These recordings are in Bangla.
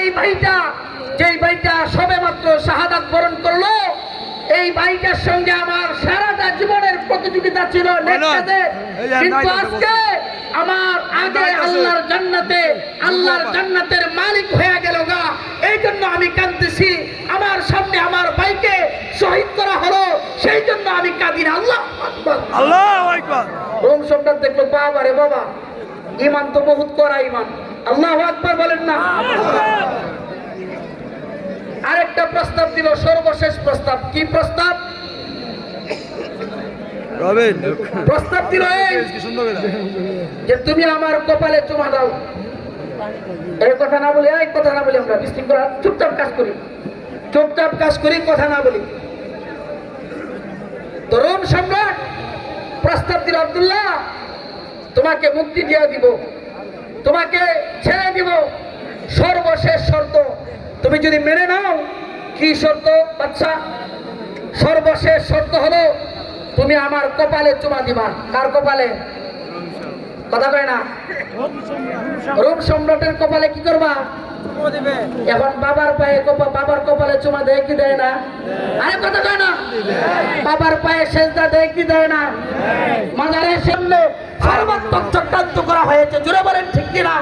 এই ভাইটা, যেই ভাইটা সবেমাত্র শাহাদাত বরণ করলো, এই ভাইটার সঙ্গে আমার সারাটা জীবনের প্রতিযোগিতা ছিল নেককাতে, কিন্তু আজকে আমার আগে আল্লাহর জান্নাতের মালিক হয়ে গেল গা। এই জন্য আমি কাঁদতেছি। আমার সামনে আমার ভাইকে শহীদ করা হলো, সেই জন্য আমি কাঁদি না। আল্লাহু আকবার, আল্লাহু আকবার। রোম সন্তান দেখলো, বাবা রে বাবা, ঈমান তো বহুত করা ঈমান। আল্লাহু আকবার বলেন না। আরেকটা প্রস্তাব দিল, সর্বশেষ প্রস্তাব। কি প্রস্তাব? প্রস্তাব দিল এই যে তুমি আমার কপালে চুমা দাও। এই কথা না বলি, এই কথা না বলি, আমরা বিশৃঙ্খলা চুপচাপ কাজ করি, কথা না বলি। তো রোম সম্রাট প্রস্তাব দিল, আব্দুল্লাহ তোমাকে মুক্তি দিয়ে দিব, তোমাকে ছেড়ে দিব, সর্বশেষ শর্ত তুমি যদি মেনে নাও। কি শর্ত বাদশা? সর্বশেষ শর্ত হলো তুমি আমার কপালে চুমা দিবা। কার কপালে? কথা কয় না। রোম সম্রাটের কপালে কি করবা? এখন বাবার পায়ে বাবার কপালে চুমা দেয় কি দেয় না? আরে কথা কয় না। বাবার পায়ে সেজদা দেয় কি দেয় না? মাজারের সামনে সর্বাত্মক চক্রান্ত করা হয়েছে, জোরে বলেন ঠিক কিনা?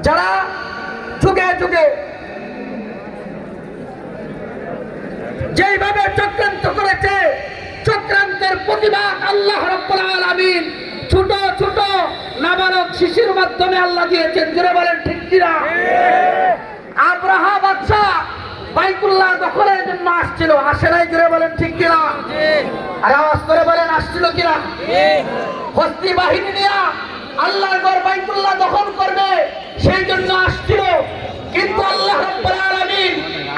যারা যুগে যুগে যেইভাবে চক্রান্ত করেছে, চক্রান্তের প্রতিবাদ আল্লাহ রাব্বুল আলামিন ছোট ছোট নাবালক শিশুর মাধ্যমে আল্লাহ দিয়েছেন, জোরে বলেন ঠিক কিনা? আব্রাহা বাদশা বাইতুল্লাহ দখলের জন্য আসছিল, আসে নাই? জোরে বলেন ঠিক কিনা? আর আওয়াজ করে বলেন আসছিল কিনা? হস্তি বাহিনী নিয়ে আল্লাহর ঘর বাইতুল্লাহ দখল করবে, সেই জন্য আসছিল। কিন্তু আল্লাহ রাব্বুল আলামিন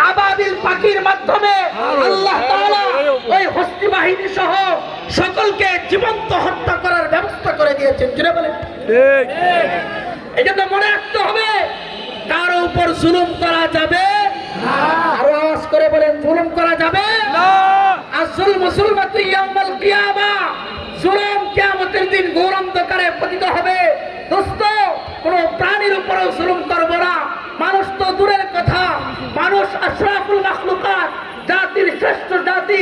আবাবিল পাখির মাধ্যমে আল্লাহ তাআলা ওই হস্তি বাহিনী সহ সকলকে জীবন্ত হত্যা করার ব্যবস্থা করে দিয়েছেন, জোরে বলেন ঠিক। এই জন্য মনে রাখতে হবে, কারো উপর জুলুম করা যাবে না। আরো আওয়াজ করে বলেন, জুলুম করা যাবে না। আজ-জুলমু যুলমাতু ইয়াউমাল কিয়ামা, জুলুম কিয়ামতের দিন ঘোর অন্ধকারে পতিত হবে। দোস্ত, কোন প্রাণীর উপরও জুলুম করব না। মানুষ তো দূরের কথা, মানুষ আশরাফুল মাখলুকাত, জাতির শ্রেষ্ঠ জাতি,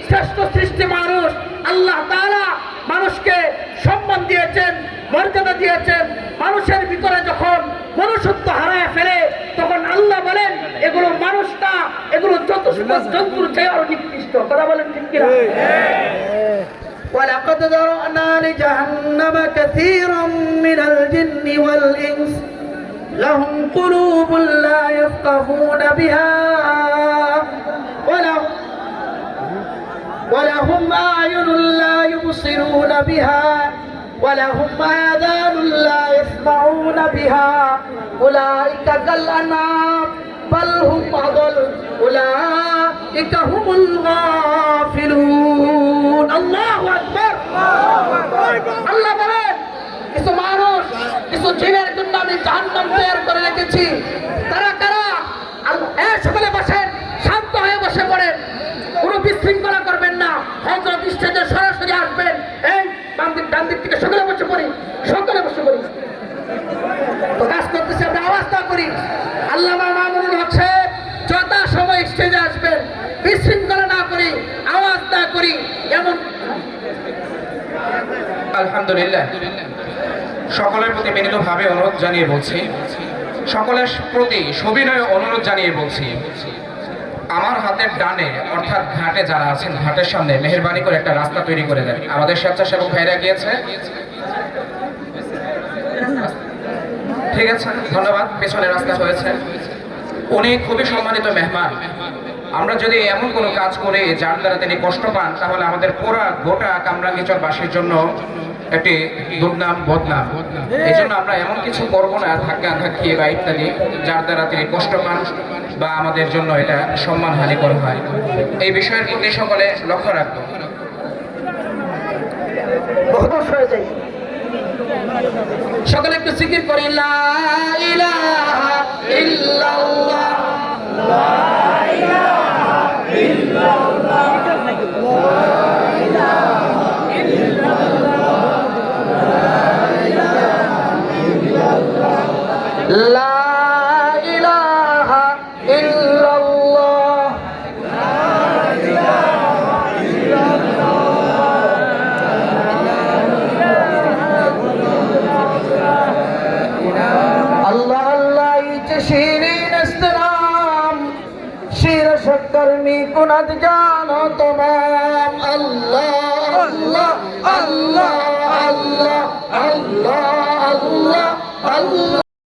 শ্রেষ্ঠ সৃষ্টি মানুষ। আল্লাহ তাআলা মানুষকে সম্মান দিয়েছেন, মর্যাদা দিয়েছেন। মানুষের ভিতরে যখন মনুষ্যত্ব হারায় ফেলে, তখন আল্লাহ বলেন এগুলো মানুষ না, এগুলো চতুষ্পদ জন্তুর চেয়ে আরো নিকৃষ্ট। কথা বলেন ঠিক কিনা? ولقد ذرأنا لجهنم كثيرا من الجن والإنس لهم قلوب لا يفقهون بها ولهم أعين لا يبصرون بها ولهم آذان لا يسمعون بها أولئك كالأنعام بل هم أضل أولئك هم الغافلون الله أكبر আল্লাহ বলেন, কিছু মানুষ, কিছু জিনের জন্য আমি জাহান্নাম তৈরি করে রেখেছি। তারা কারা? সকলে বসেন, শান্ত হয়ে বসে পড়েন, কোনো বিশৃঙ্খলা করবেন না। হযরত স্টেজে সরাসরি আসবেন। এই ডান দিক থেকে সকলে বসে পড়ি, তো কাজ করতেছে, আমরা আওয়াজ না করি। আল্লামা মামুনুল হক সাহেব যথা সময় স্টেজে আসবেন, বিশৃঙ্খলা না করি, আওয়াজ না করি। এমন আলহামদুলিল্লাহ, সকলের প্রতি বিনীতভাবে অনুরোধ জানিয়ে বলছি, সকলের প্রতি সবিনয় অনুরোধ জানিয়ে বলছি, আমার হাতের ডানে অর্থাৎ ঘাটে যারা আছেন, ঘাটের সামনে মেহেরবানি করে একটা রাস্তা তৈরি করে দেন। আমাদের স্বেচ্ছাসেবক ভাইরা গিয়েছে, ঠিক আছে, ধন্যবাদ। পেছনে রাস্তা হয়েছে। উনি খুবই সম্মানিত মেহমান। আমরা যদি এমন কোনো কাজ করে যার দ্বারা তিনি কষ্ট পান, তাহলে আমাদের পুরা গোটা কামরাঙ্গীচরবাসীর জন্য একটি দুর্নাম বদনাম। এই জন্য আমরা এমন কিছু করবো না ধাক্কা ধাক্কিয়ে বা ইত্যাদি, যার দ্বারা তিনি কষ্ট পান বা আমাদের জন্য এটা সম্মান হানিকর হয়। এই বিষয়ের প্রতি সকলে লক্ষ্য রাখবো। সকলে একটু জিকির করি, লা ইলাহা ইল্লাল্লাহ, লা ইলাহা ইল্লাল্লাহ, লা ইলাহা ইল্লাল্লাহ, লা ইলাহা ইল্লাল্লাহ। লা ইলাহা ইল্লাল্লাহ। আল্লাহ আল্লাহ ইচ্ছে শিরিন ইস্তেরাম শির শক্কর মি কুনাত জানো তোমার